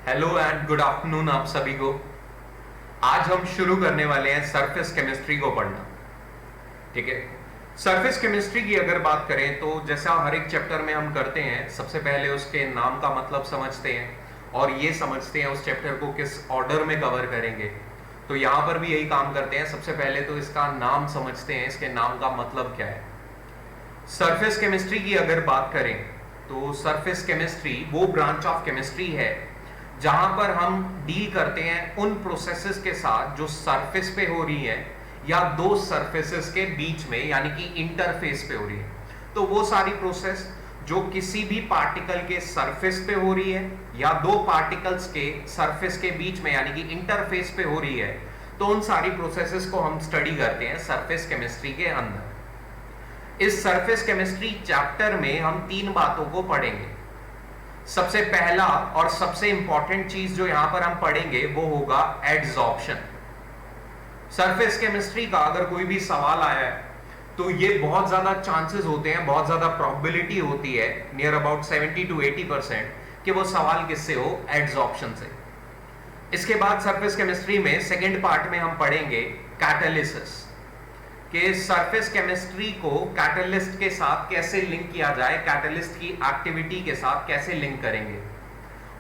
Hello and good afternoon आप सभी को। आज हम शुरू करने वाले हैं सरफेस केमिस्ट्री को पढ़ना। ठीक है, सरफेस केमिस्ट्री की अगर बात करें तो जैसा हर एक चैप्टर में हम करते हैं, सबसे पहले उसके नाम का मतलब समझते हैं और ये समझते हैं उस चैप्टर को किस ऑर्डर में कवर करेंगे। तो यहाँ पर भी यही काम करते हैं। सबसे पहले तो इसका नाम समझते हैं, इसके नाम का मतलब क्या है। सरफेस केमिस्ट्री की अगर बात करें तो सरफेस केमिस्ट्री वो ब्रांच ऑफ केमिस्ट्री है जहां पर हम डील करते हैं उन प्रोसेसेस के साथ जो सरफेस पे हो रही है या दो सरफेसेस के बीच में, यानी कि इंटरफेस पे हो रही है। तो वो सारी प्रोसेस जो किसी भी पार्टिकल के सरफेस पे हो रही है या दो पार्टिकल्स के सरफेस के बीच में, यानी कि इंटरफेस पे हो रही है, तो उन सारी प्रोसेसेस को हम स्टडी करते हैं सरफेस केमिस्ट्री के अंदर। इस सरफेस केमिस्ट्री चैप्टर में हम तीन बातों को पढ़ेंगे। सबसे पहला और सबसे इंपॉर्टेंट चीज जो यहां पर हम पढ़ेंगे वो होगा एडसॉर्प्शन। सरफेस केमिस्ट्री का अगर कोई भी सवाल आया है तो ये बहुत ज्यादा चांसेस होते हैं, बहुत ज्यादा प्रोबेबिलिटी होती है, नियर अबाउट 70 to 80% कि वो सवाल किससे हो, एडसॉर्प्शन से। इसके बाद सरफेस केमिस्ट्री में सेकेंड पार्ट में हम पढ़ेंगे कैटालिसिस, कि सरफेस केमिस्ट्री को कैटलिस्ट के साथ कैसे लिंक किया जाए, कैटलिस्ट की एक्टिविटी के साथ कैसे लिंक करेंगे।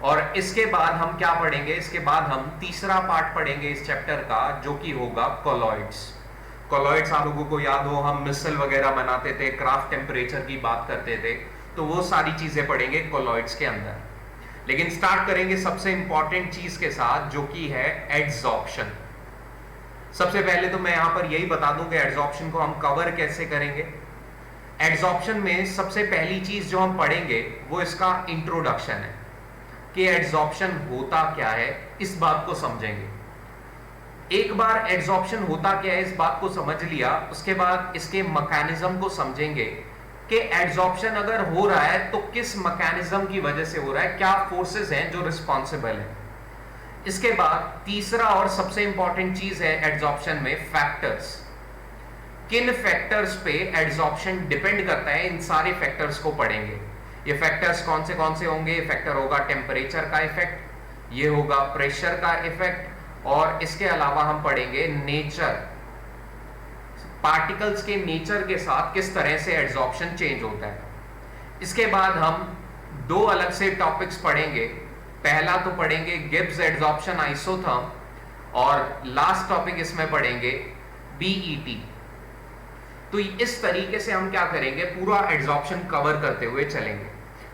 और इसके बाद हम क्या पढ़ेंगे, इसके बाद हम तीसरा पार्ट पढ़ेंगे इस चैप्टर का जो कि होगा कोलॉइड्स। कोलॉइड्स आप लोगों को याद हो, हम मिसाइल वगैरह बनाते थे, क्राफ्ट टेम्परेचर की बात करते थे, तो वो सारी चीजें पढ़ेंगे कोलॉइड्स के अंदर। लेकिन स्टार्ट करेंगे सबसे इंपॉर्टेंट चीज के साथ जो कि है एडसॉर्प्शन। सबसे पहले तो मैं यहां पर यही बता दूं कि एडसॉर्प्शन को हम कवर कैसे करेंगे। एडसॉर्प्शन में सबसे पहली चीज जो हम पढ़ेंगे वो इसका इंट्रोडक्शन है कि एडसॉर्प्शन होता क्या है, इस बात को समझेंगे। एक बार एडसॉर्प्शन होता क्या है इस बात को समझ लिया, उसके बाद इसके मैकेनिज्म को समझेंगे कि एडसॉर्प्शन अगर हो रहा है तो किस मैकेनिज्म की वजह से हो रहा है, क्या फोर्सेस हैं जो रिस्पॉन्सिबल है। इसके बाद तीसरा और सबसे इंपॉर्टेंट चीज है एडसॉर्प्शन में फैक्टर्स। किन फैक्टर्स पे एडसॉर्प्शन डिपेंड करता है, इन सारे फैक्टर्स को पढ़ेंगे। ये फैक्टर्स कौन से होंगे, ये फैक्टर होगा टेम्परेचर का इफेक्ट, ये होगा प्रेशर का इफेक्ट, और इसके अलावा हम पढ़ेंगे नेचर, पार्टिकल्स के नेचर के साथ किस तरह से एडसॉर्प्शन चेंज होता है। इसके बाद हम दो अलग से टॉपिक्स पढ़ेंगे। पहला तो पढ़ेंगे गिब्स एडसॉर्प्शन आइसोथर्म, और लास्ट टॉपिक इसमें पढ़ेंगे बीईटी। तो इस तरीके से हम क्या करेंगे, पूरा एडसॉर्प्शन कवर करते हुए चलेंगे।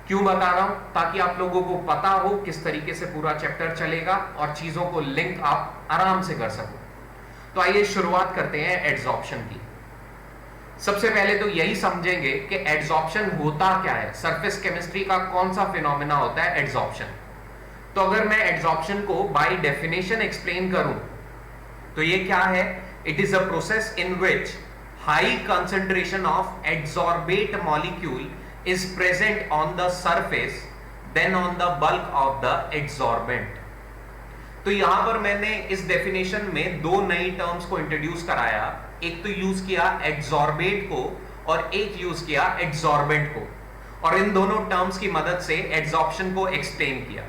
क्यों बता रहा हूं, ताकि आप लोगों को पता हो किस तरीके से पूरा चैप्टर चलेगा और चीजों को लिंक आप आराम से कर सको। तो आइए शुरुआत करते हैं एडसॉर्प्शन की। सबसे पहले तो यही समझेंगे कि एडसॉर्प्शन होता क्या है, सरफेस केमिस्ट्री का कौन सा फिनोमेना होता है एडसॉर्प्शन। तो अगर मैं एडसॉर्प्शन को बाय डेफिनेशन एक्सप्लेन करूं तो ये क्या है, it is a process in which high concentration of adsorbate molecule is present on the surface than on the bulk of the adsorbent. तो यहां पर मैंने इस डेफिनेशन में दो नई टर्म्स को इंट्रोड्यूस कराया। एक तो यूज किया एडसॉर्बेट को और एक यूज किया एडसॉर्बेंट को, और इन दोनों टर्म्स की मदद से एडसॉर्प्शन को एक्सप्लेन किया।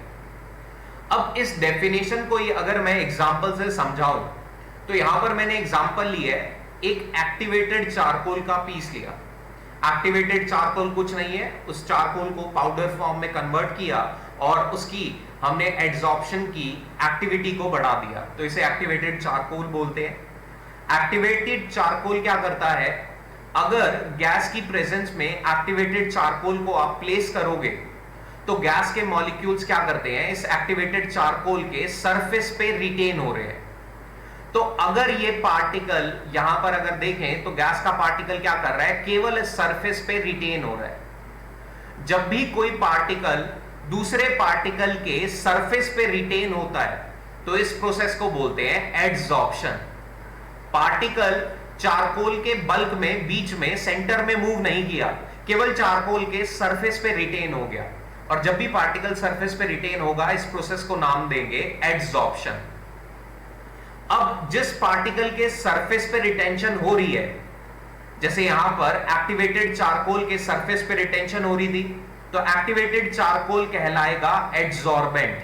अब इस डेफिनेशन को अगर मैं एग्जांपल से समझाऊं तो यहां पर मैंने एग्जांपल लिया है, एक एक्टिवेटेड चारकोल का पीस लिया। एक्टिवेटेड चारकोल कुछ नहीं है, उस चारकोल को पाउडर फॉर्म में कन्वर्ट किया और उसकी हमने एडसॉर्प्शन की एक्टिविटी को बढ़ा दिया, तो इसे एक्टिवेटेड चारकोल बोलते हैं। एक्टिवेटेड चारकोल क्या करता है, अगर गैस की प्रेजेंस में एक्टिवेटेड चारकोल को आप प्लेस करोगे तो गैस के मॉलिक्यूल्स क्या करते हैं, इस एक्टिवेटेड चारकोल के सरफेस पे रिटेन हो रहे हैं। तो अगर ये पार्टिकल यहां पर अगर देखें तो गैस का पार्टिकल क्या कर रहा है, केवल इस सरफेस पे रिटेन हो रहा है। जब भी कोई पार्टिकल दूसरे पार्टिकल के सरफेस पे रिटेन होता है तो इस प्रोसेस को बोलते हैं एडसॉर्प्शन। पार्टिकल चारकोल के बल्क में बीच में सेंटर में मूव नहीं किया, केवल चारकोल के सरफेस पे रिटेन हो गया, और जब भी पार्टिकल सरफेस पे रिटेन होगा इस प्रोसेस को नाम देंगे एडसॉर्प्शन। अब जिस पार्टिकल के सरफेस पे रिटेंशन हो रही है, जैसे यहां पर एक्टिवेटेड चारकोल के सरफेस पे रिटेंशन हो रही थी, तो एक्टिवेटेड चारकोल कहलाएगा एडसॉर्बेंट।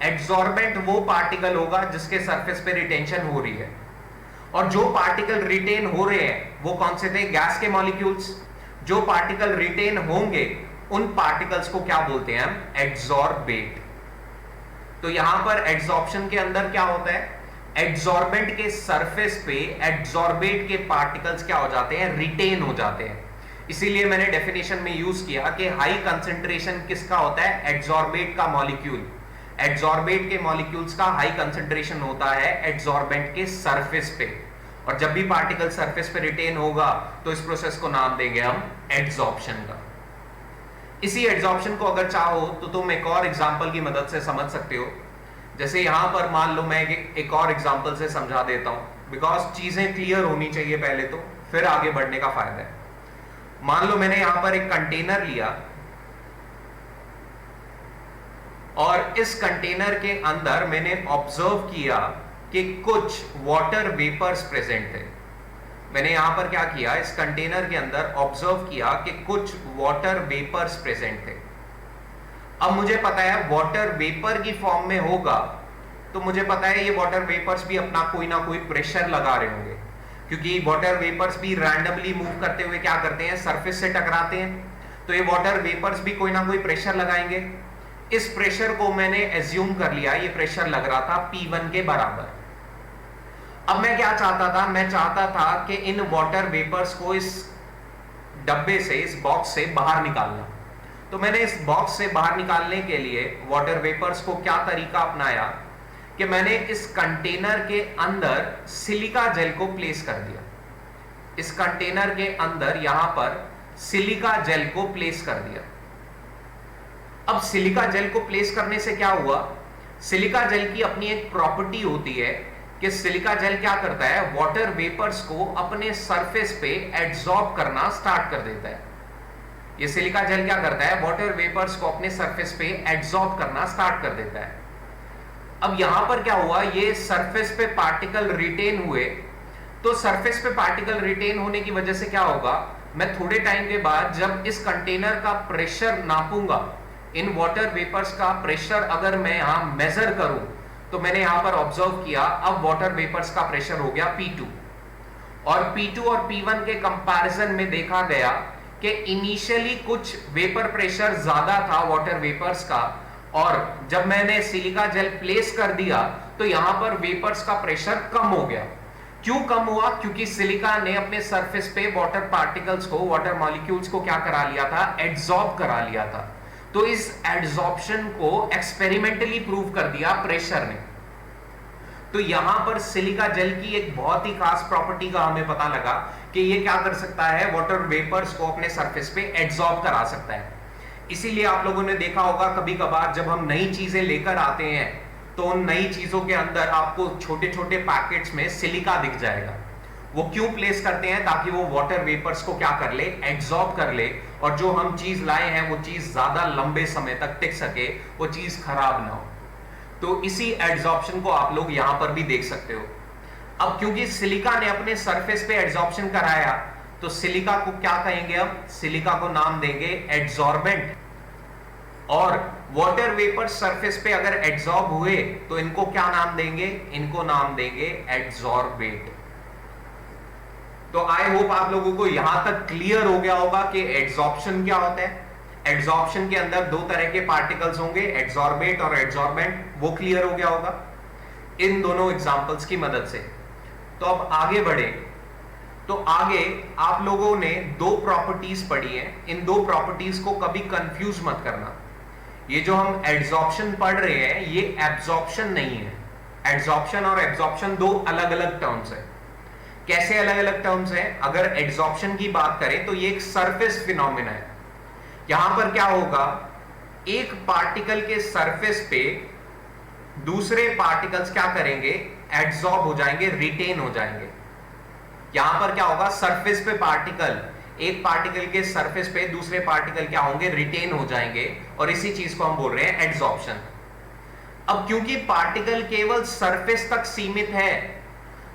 एड्सॉर्बेंट वो पार्टिकल होगा जिसके सरफेस पे रिटेंशन हो रही है, और जो पार्टिकल रिटेन हो रहे हैं वो कौन से थे? गैस के मॉलिक्यूल्स। जो पार्टिकल रिटेन होंगे उन पार्टिकल्स को क्या बोलते हैं हम? एड्सॉर्बेट। तो यहां पर एड्सॉर्प्शन के अंदर क्या होता है? एड्सॉर्बेंट के सरफेस पे एड्सॉर्बेट के पार्टिकल्स क्या हो जाते हैं? रिटेन हो जाते हैं। इसीलिए मैंने डेफिनेशन में यूज किया कि हाई कंसंट्रेशन किसका होता है? एड्सॉर्बेट का मॉलिक्यूल। एड्सॉर्बेट के मॉलिक्यूल्स का हाई कंसंट्रेशन होता है एड्सॉर्बेंट के सरफेस पे, और जब भी पार्टिकल सरफेस पे रिटेन होगा तो इस प्रोसेस को नाम देंगे हम एड्सॉर्प्शन का। इसी एड्सॉर्प्शन को अगर चाहो तो तुम एक और एग्जांपल की मदद से समझ सकते हो। जैसे यहां पर मान लो मैं एक और एग्जांपल से समझा देता हूं, बिकॉज चीजें क्लियर होनी चाहिए पहले तो, फिर आगे बढ़ने का फायदा है। मान लो मैंने यहां पर एक कंटेनर लिया और इस कंटेनर के अंदर मैंने ऑब्जर्व किया कि कुछ वाटर वेपर्स प्रेजेंट थे। मैंने यहां पर क्या किया? इस कंटेनर के अंदर ऑब्जर्व किया कि कुछ वाटर वेपर्स प्रेजेंट थे। अब मुझे पता है वाटर वेपर की फॉर्म में होगा, तो मुझे पता है ये वाटर वेपर्स भी अपना कोई ना कोई प्रेशर लगा रहे होंगे, क्योंकि वाटर वेपर्स भी रैंडमली मूव करते हुए क्या करते हैं? सरफेस से टकराते हैं, तो ये वाटर वेपर्स भी कोई ना कोई प्रेशर लगाएंगे। इस प्रेशर को मैंने एज्यूम कर लिया, ये प्रेशर लग रहा था P1 के बराबर। अब मैं क्या चाहता था? मैं चाहता था कि इन वाटर वेपर्स को इस डब्बे से, इस बॉक्स से बाहर निकालना। तो मैंने इस बॉक्स से बाहर निकालने के लिए वाटर वेपर्स को क्या तरीका अपनाया कि मैंने इस कंटेनर के अंदर सिलिका जेल को प्लेस कर दिया। इस कंटेनर के अंदर यहां पर सिलिका जेल को प्लेस कर दिया। अब सिलिका जेल को प्लेस करने से क्या हुआ? सिलिका जेल की अपनी एक प्रॉपर्टी होती है कि सिलिका जेल क्या करता है? वाटर वेपर्स को अपने सरफेस पे एड्सॉर्ब करना स्टार्ट कर देता है। ये सिलिका जेल क्या करता है? वाटर वेपर्स को अपने सरफेस पे एड्सॉर्ब करना स्टार्ट कर देता है। अब यहां पर क्या हुआ? ये सरफेस पे पार्टिकल रिटेन हुए, तो सरफेस पे पार्टिकल रिटेन होने की वजह से क्या होगा? मैं थोड़े टाइम के बाद जब इस कंटेनर का प्रेशर नापूंगा, इन वाटर वेपर्स का प्रेशर अगर मैं यहां मेजर करूं, तो मैंने यहां पर ऑब्जर्व किया अब वाटर वेपर्स का प्रेशर हो गया P2, और P2 और P1 के कंपैरिजन में देखा गया कि इनिशियली कुछ वेपर प्रेशर ज्यादा था वाटर वेपर्स का, और जब मैंने सिलिका जेल प्लेस कर दिया तो यहां पर वेपर्स का प्रेशर कम हो गया। क्यों कम हुआ? क्योंकि सिलिका ने अपने सरफेस पे वाटर पार्टिकल्स को, वाटर मॉलिक्यूल्स को क्या करा लिया था? एड्सॉर्ब करा लिया था। तो इस एड्सॉर्प्शन को एक्सपेरिमेंटली प्रूव कर दिया प्रेशर ने। तो यहां पर सिलिका जेल की एक बहुत ही खास प्रॉपर्टी का हमें पता लगा कि ये क्या कर सकता है? वाटर वेपर्स को अपने सरफेस पे एड्सॉर्ब करा सकता है। इसीलिए आप लोगों ने देखा होगा कभी कभार जब हम नई चीजें लेकर आते हैं तो उन नई चीजों के अंदर आपको छोटे छोटे पैकेट्स में सिलिका दिख जाएगा। वो क्यों प्लेस करते हैं? ताकि वो वाटर वेपर्स को क्या कर ले? एड्सॉर्ब कर ले, और जो हम चीज लाए हैं वो चीज ज्यादा लंबे समय तक टिक सके, वो चीज खराब ना हो। तो इसी एड्सॉर्प्शन को आप लोग यहां पर भी देख सकते हो। अब क्योंकि सिलिका ने अपने सरफेस पे एड्सॉर्प्शन कराया, तो सिलिका को क्या कहेंगे? अब सिलिका को नाम देंगे एड्सॉर्बेंट, और वाटर वेपर सरफेस पे अगर एड्सॉर्ब हुए तो इनको क्या नाम देंगे? इनको नाम देंगे एड्सॉर्बेट। तो आई होप आप लोगों को यहां तक क्लियर हो गया होगा कि एड्सॉर्प्शन क्या होता है। एड्सॉर्प्शन के अंदर दो तरह के पार्टिकल्स होंगे, एड्सॉर्बेट और एड्सॉर्बेंट, वो क्लियर हो गया होगा इन दोनों एग्जांपल्स की मदद से। तो अब आगे बढ़े, तो आगे आप लोगों ने दो प्रॉपर्टीज पढ़ी हैं, इन दो प्रॉपर्टीज को कभी कंफ्यूज मत करना। ये जो हम एड्सॉर्प्शन पढ़ रहे हैं ये एब्सॉर्प्शन नहीं है। एड्सॉर्प्शन और एब्सॉर्प्शन दो अलग अलग टर्म्स है। कैसे अलग अलग टर्म्स हैं? अगर एड्सॉर्प्शन की बात करें तो ये एक सरफेस फिनोमेना है। यहां पर क्या होगा? एक पार्टिकल के सरफेस पे दूसरे पार्टिकल्स क्या करेंगे? एड्सॉर्ब हो जाएंगे, रिटेन हो जाएंगे। यहां पर क्या होगा? सरफेस पे पार्टिकल, एक पार्टिकल के सरफेस पे दूसरे पार्टिकल क्या होंगे? रिटेन हो जाएंगे, और इसी चीज को हम बोल रहे हैं एड्सॉर्प्शन। अब क्योंकि पार्टिकल केवल सरफेस तक सीमित है,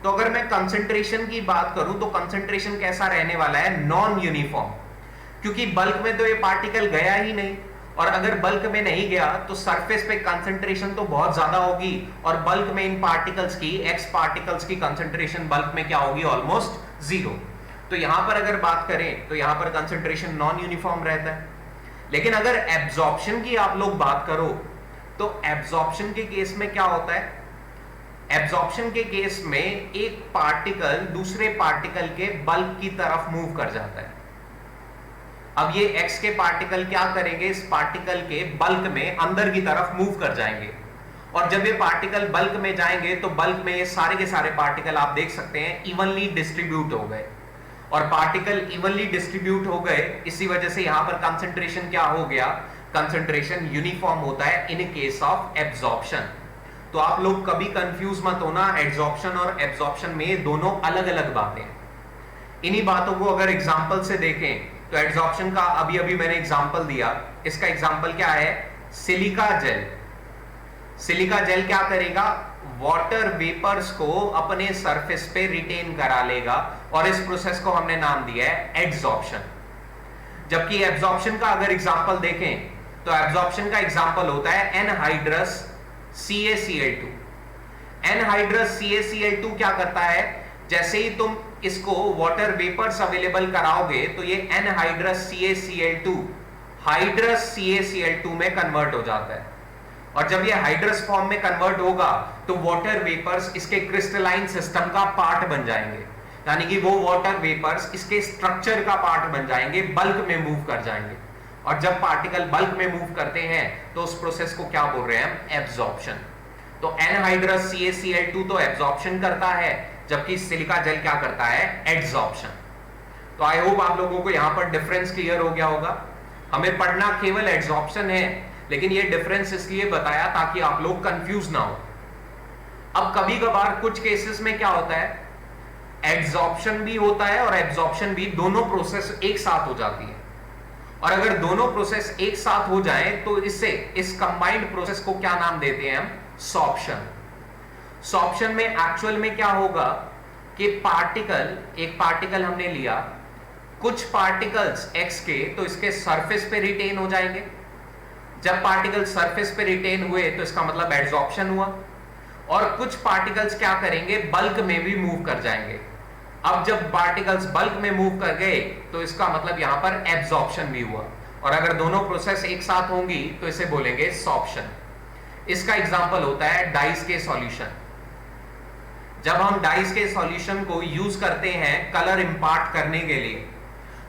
तो अगर मैं कंसंट्रेशन की बात करूं तो कंसंट्रेशन कैसा रहने वाला है? नॉन यूनिफॉर्म, क्योंकि बल्क में तो ये पार्टिकल गया ही नहीं, और अगर बल्क में नहीं गया तो सरफेस पे कंसंट्रेशन तो बहुत ज्यादा होगी, और बल्क में इन पार्टिकल्स की, एक्स पार्टिकल्स की कंसंट्रेशन बल्क में क्या होगी, ऑलमोस्ट जीरो। तो यहां पर अगर बात करें तो यहां पर कंसंट्रेशन नॉन यूनिफॉर्म रहता है। लेकिन अगर एब्जॉर्प्शन की आप लोग बात करो तो एब्जॉर्प्शन के केस में क्या होता है, एब्जॉर्प्शन के केस में एक पार्टिकल दूसरे पार्टिकल के बल्क की तरफ मूव कर जाता है। अब ये x के पार्टिकल क्या करेंगे, इस पार्टिकल के बल्क में अंदर की तरफ मूव कर जाएंगे, और जब ये पार्टिकल बल्क में जाएंगे तो बल्क में ये सारे के सारे पार्टिकल आप देख सकते हैं इवनली डिस्ट्रीब्यूट हो गए, और पार्टिकल इवनली डिस्ट्रीब्यूट हो गए, इसी वजह से यहां पर कंसंट्रेशन क्या हो गया, कंसंट्रेशन यूनिफॉर्म होता है इन केस ऑफ एब्जॉर्प्शन। तो आप लोग कभी कंफ्यूज मत होना, एब्जॉर्प्शन और एब्जॉर्प्शन में दोनों अलग अलग बातें। इन्हीं बातों को अगर एग्जांपल से देखें तो एब्जॉर्प्शन का अभी अभी मैंने एग्जांपल दिया, इसका एग्जांपल क्या है, सिलिका जेल। सिलिका जेल क्या करेगा, वाटर वेपर्स को अपने सरफेस पे रिटेन करा लेगा, और इस प्रोसेस को हमने नाम दिया है एड्सॉर्प्शन। जबकि एब्जॉर्प्शन का अगर एग्जांपल देखें तो एब्जॉर्प्शन का एग्जांपल होता है एनहाइड्रस CaCl2। एनहाइड्रस CaCl2 क्या करता है, जैसे ही तुम इसको वाटर वेपर्स अवेलेबल कराओगे तो ये एनहाइड्रस CaCl2 हाइड्रस CaCl2 में कन्वर्ट हो जाता है, और जब ये हाइड्रस फॉर्म में कन्वर्ट होगा तो वाटर वेपर्स इसके क्रिस्टलाइन सिस्टम का पार्ट बन जाएंगे, यानी कि वो वाटर वेपर्स इसके स्ट्रक्चर का पार्ट बन जाएंगे, बल्क में मूव कर जाएंगे। और जब पार्टिकल बल्क में मूव करते हैं तो उस प्रोसेस को क्या बोल रहे हैं हम, एब्जॉर्प्शन। तो एनहाइड्रस CaCl2 तो एब्जॉर्प्शन करता है, जबकि सिलिका जेल क्या करता है, एड्सॉर्प्शन। तो आई होप आप लोगों को यहां पर डिफरेंस क्लियर हो गया होगा। हमें पढ़ना केवल एड्सॉर्प्शन है, लेकिन ये डिफरेंस इसलिए बताया ताकि आप लोग कंफ्यूज ना हो। अब कभी कभार कुछ केसेस में क्या होता है, एड्सॉर्प्शन भी होता है और एब्जॉर्प्शन भी, दोनों प्रोसेस एक साथ हो जाती है, और अगर दोनों प्रोसेस एक साथ हो जाए तो इससे, इस कंबाइंड प्रोसेस को क्या नाम देते हैं हम, सॉर्प्शन। सॉर्प्शन में एक्चुअल में क्या होगा कि पार्टिकल, एक पार्टिकल हमने लिया, कुछ पार्टिकल्स x के तो इसके सरफेस पे रिटेन हो जाएंगे। जब पार्टिकल सरफेस पे रिटेन हुए तो इसका मतलब एड्सॉर्प्शन हुआ, और कुछ पार्टिकल्स क्या करेंगे, बल्क में भी मूव कर जाएंगे। अब जब पार्टिकल्स बल्क में मूव कर गए तो इसका मतलब यहां पर एब्जॉर्प्शन भी हुआ, और अगर दोनों प्रोसेस एक साथ होंगी तो इसे बोलेंगे सॉर्प्शन। इसका एग्जांपल होता है डाइस के सॉल्यूशन। जब हम डाइस के सॉल्यूशन को यूज करते हैं कलर इंपार्ट करने के लिए,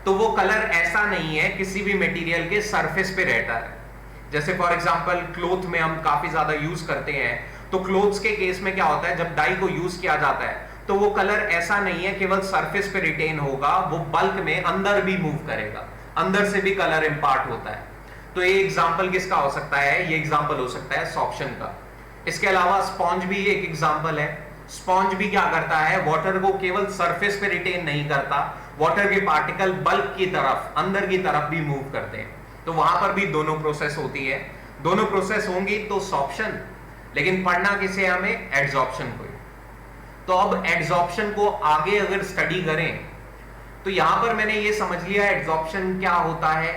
तो वो कलर ऐसा नहीं है किसी भी मटेरियल के सरफेस पे रहता है। जैसे फॉर एग्जांपल क्लोथ में हम काफी ज्यादा यूज करते हैं, तो क्लोथ्स के केस में क्या होता है, जब डाई को यूज किया जाता है तो वो कलर ऐसा नहीं है केवल सरफेस पे रिटेन होगा, वो बल्क में अंदर भी मूव करेगा, अंदर से भी कलर इंपार्ट होता है। तो ये एग्जांपल किसका हो सकता है, ये एग्जांपल हो सकता है सॉर्प्शन का। इसके अलावा स्पॉन्ज भी एक एग्जांपल है। स्पॉन्ज भी क्या करता है, वाटर को केवल सरफेस पे रिटेन नहीं करता, वाटर के पार्टिकल बल्क की तरफ, अंदर की तरफ भी मूव करते हैं। तो वहां पर भी दोनों प्रोसेस होती है, दोनों प्रोसेस होंगी तो सॉर्प्शन, लेकिन पढ़ना किसे हमें, एड्सॉर्प्शन को। तो अब एड्सॉर्प्शन को आगे अगर स्टडी करें तो यहां पर मैंने ये समझ लिया एड्सॉर्प्शन क्या होता है।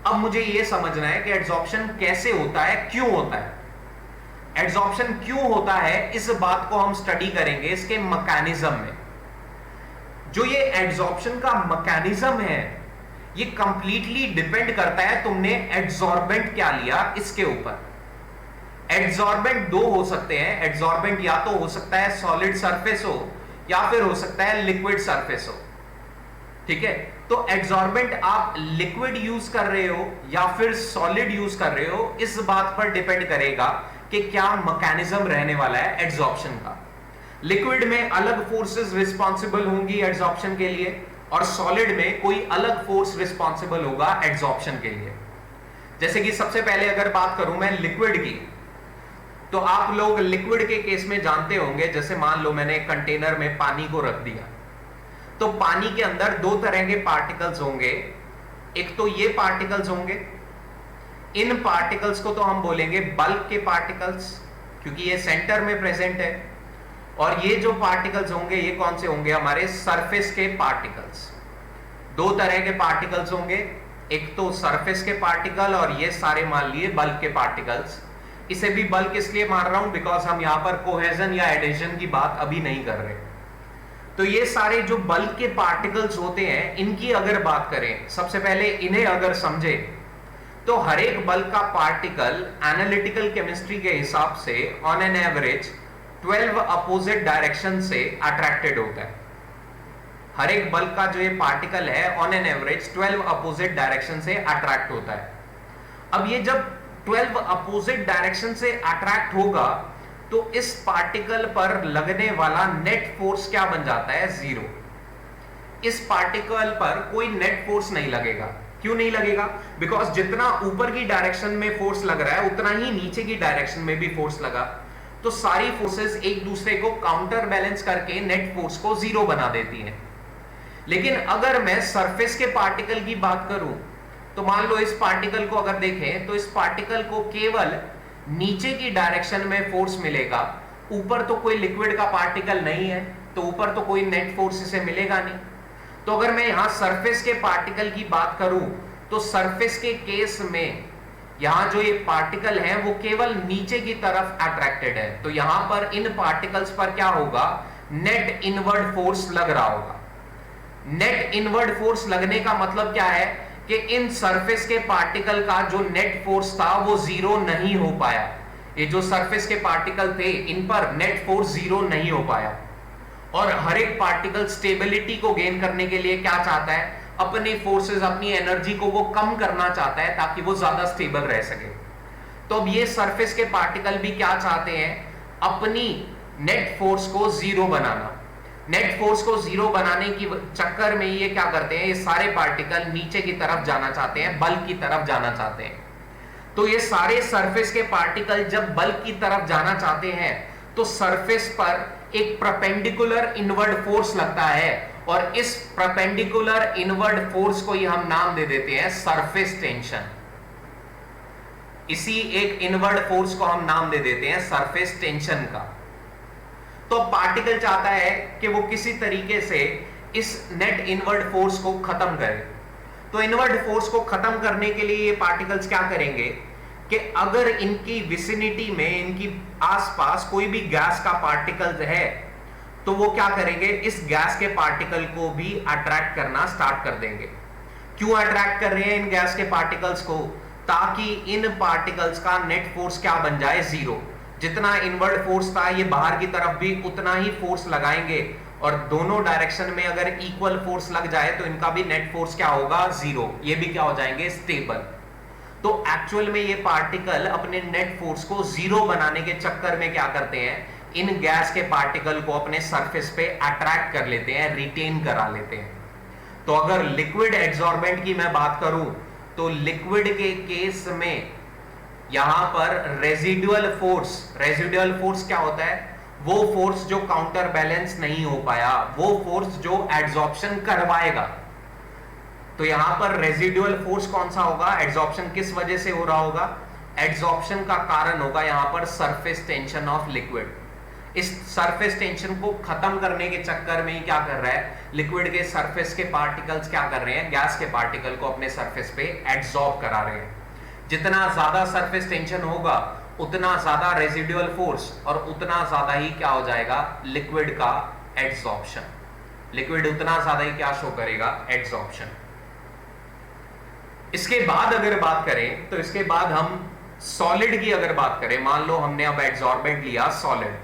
अब मुझे ये समझना है कि एड्सॉर्प्शन कैसे होता है, क्यों होता है। एड्सॉर्प्शन क्यों होता है, इस बात को हम स्टडी करेंगे इसके मैकेनिज्म में। जो ये एड्सॉर्प्शन का मैकेनिज्म है ये कंप्लीटली डिपेंड करता है तुमने एड्सॉर्बेंट क्या लिया इसके ऊपर। एड्सॉर्बेंट दो हो सकते हैं, एड्सॉर्बेंट या तो हो सकता है सॉलिड सरफेस हो या फिर हो सकता है लिक्विड सरफेस हो, ठीक है। तो एड्सॉर्बेंट आप लिक्विड यूज कर रहे हो या फिर सॉलिड यूज कर रहे हो, इस बात पर डिपेंड करेगा कि क्या मैकेनिज्म रहने वाला है एड्सॉर्प्शन का। लिक्विड में अलग फोर्सेस रिस्पॉन्सिबल होंगी एड्सॉर्प्शन के लिए, और सॉलिड में कोई अलग फोर्स रिस्पॉन्सिबल होगा एड्सॉर्प्शन के लिए। जैसे कि सबसे पहले अगर बात करूं मैं लिक्विड की, तो आप लोग लिक्विड के केस में जानते होंगे, जैसे मान लो मैंने एक कंटेनर में पानी को रख दिया, तो पानी के अंदर दो तरह के पार्टिकल्स होंगे। एक तो ये पार्टिकल्स होंगे, इन पार्टिकल्स को तो हम बोलेंगे बल्क के पार्टिकल्स, क्योंकि ये सेंटर में प्रेजेंट है। और ये जो पार्टिकल्स होंगे ये कौन से होंगे, हमारे सरफेस के पार्टिकल्स। दो तरह के पार्टिकल्स होंगे, एक तो सरफेस के पार्टिकल और ये सारे मान लिए बल्क के पार्टिकल्स। इसे भी बल्क इसलिए मान रहा हूं बिकॉज हम यहां पर कोहेजन या एडिशन की बात अभी नहीं कर रहे। तो ये सारे जो बल्क के पार्टिकल्स होते हैं, इनकी अगर बात करें, सबसे पहले इन्हें अगर समझे तो हर एक बल्क का पार्टिकल एनालिटिकल केमिस्ट्री के हिसाब से on an average 12 opposite direction से अट्रैक्टेड होता है। हर एक बल्क का जो ये पार्टिकल है on an average 12 opposite direction से अट्रैक्ट होता है। अब ये जब 12 अपोजिट डायरेक्शन से अट्रैक्ट होगा तो इस पार्टिकल पर लगने वाला नेट फोर्स क्या बन जाता है? 0। इस पार्टिकल पर कोई नेट फोर्स नहीं लगेगा। क्यों नहीं लगेगा? बिकॉज जितना ऊपर की डायरेक्शन में फोर्स लग रहा है उतना ही नीचे की डायरेक्शन में भी फोर्स लगा, तो सारी फोर्सेस एक दूसरे को काउंटर बैलेंस करके नेट फोर्स को 0 बना देती हैं। लेकिन अगर मैं सरफेस के पार्टिकल की बात करूं तो मान लो इस पार्टिकल को अगर देखें तो इस पार्टिकल को केवल नीचे की डायरेक्शन में फोर्स मिलेगा, ऊपर तो कोई लिक्विड का पार्टिकल नहीं है, तो ऊपर तो कोई नेट फोर्स इसे मिलेगा नहीं। तो अगर मैं यहां सरफेस के पार्टिकल की बात करूं तो सरफेस के केस में यहां जो ये पार्टिकल है वो केवल नीचे की तरफ अट्रैक्टेड है, तो यहां पर इन पार्टिकल्स पर क्या होगा? नेट इनवर्ड फोर्स लग रहा होगा। नेट इनवर्ड फोर्स लगने का मतलब क्या है कि इन सरफेस के पार्टिकल का जो नेट फोर्स था वो 0 नहीं हो पाया। ये जो सरफेस के पार्टिकल थे इन पर नेट फोर्स 0 नहीं हो पाया। और हर एक पार्टिकल स्टेबिलिटी को गेन करने के लिए क्या चाहता है? अपनी फोर्सेस, अपनी एनर्जी को वो कम करना चाहता है ताकि वो ज्यादा स्टेबल रह सके। तो अब ये सरफेस के पार्टिकल भी क्या चाहते हैं? अपनी नेट फोर्स को 0 बनाना। नेट फोर्स को 0 बनाने की चक्कर में ये क्या करते हैं? ये सारे पार्टिकल नीचे की तरफ जाना चाहते हैं, बल्क की तरफ जाना चाहते हैं। तो ये सारे सरफेस के पार्टिकल जब बल्क की तरफ जाना चाहते हैं तो सरफेस पर एक परपेंडिकुलर इनवर्ड फोर्स लगता है, और इस परपेंडिकुलर इनवर्ड फोर्स को ही हम नाम दे देते हैं सरफेस टेंशन। इसी एक इनवर्ड फोर्स को हम नाम दे देते हैं सरफेस टेंशन का। तो पार्टिकल चाहता है कि वो किसी तरीके से इस नेट इनवर्ड फोर्स को खत्म करे। तो इनवर्ड फोर्स को खत्म करने के लिए ये पार्टिकल्स क्या करेंगे कि अगर इनकी विसिनिटी में, इनकी आसपास कोई भी गैस का पार्टिकल है तो वो क्या करेंगे? इस गैस के पार्टिकल को भी अट्रैक्ट करना स्टार्ट कर देंगे। क्यों अट्रैक्ट कर रहे हैं इन गैस के पार्टिकल्स को? ताकि इन पार्टिकल्स का नेट फोर्स क्या बन जाए? 0। जितना इनवर्ड फोर्स था ये बाहर की तरफ भी उतना ही फोर्स लगाएंगे, और दोनों डायरेक्शन में अगर इक्वल फोर्स लग जाए तो इनका भी नेट फोर्स क्या होगा? 0। ये भी क्या हो जाएंगे? स्टेबल। तो एक्चुअल में ये पार्टिकल अपने नेट फोर्स को 0 बनाने के चक्कर में क्या करते हैं? इन गैस के पार्टिकल को अपने सरफेस पे अट्रैक्ट कर लेते हैं, रिटेन करा लेते हैं। तो अगर लिक्विड एड्सॉर्बेंट की मैं बात करूं तो लिक्विड के केस में यहां पर रेजिडुअल फोर्स क्या होता है? वो फोर्स जो काउंटर बैलेंस नहीं हो पाया, वो फोर्स जो एड्सॉर्प्शन करवाएगा। तो यहां पर रेजिडुअल फोर्स कौन सा होगा? एड्सॉर्प्शन किस वजह से हो रहा होगा? एड्सॉर्प्शन का कारण होगा यहां पर सरफेस टेंशन ऑफ लिक्विड। इस सरफेस टेंशन को खत्म करने के चक्कर में ही क्या कर रहा है? लिक्विड के सरफेस के पार्टिकल्स क्या कर रहे हैं? गैस के पार्टिकल को अपने सरफेस पे एड्सॉर्ब करा रहे हैं। जितना ज्यादा सरफेस टेंशन होगा उतना ज्यादा रेजिडुअल फोर्स, और उतना ज्यादा ही क्या हो जाएगा? लिक्विड का एड्सॉर्प्शन। लिक्विड उतना ज्यादा ही क्या शो करेगा? एड्सॉर्प्शन। इसके बाद अगर बात करें तो इसके बाद हम सॉलिड की अगर बात करें, मान लो हमने अब एड्सॉर्बेंट लिया सॉलिड,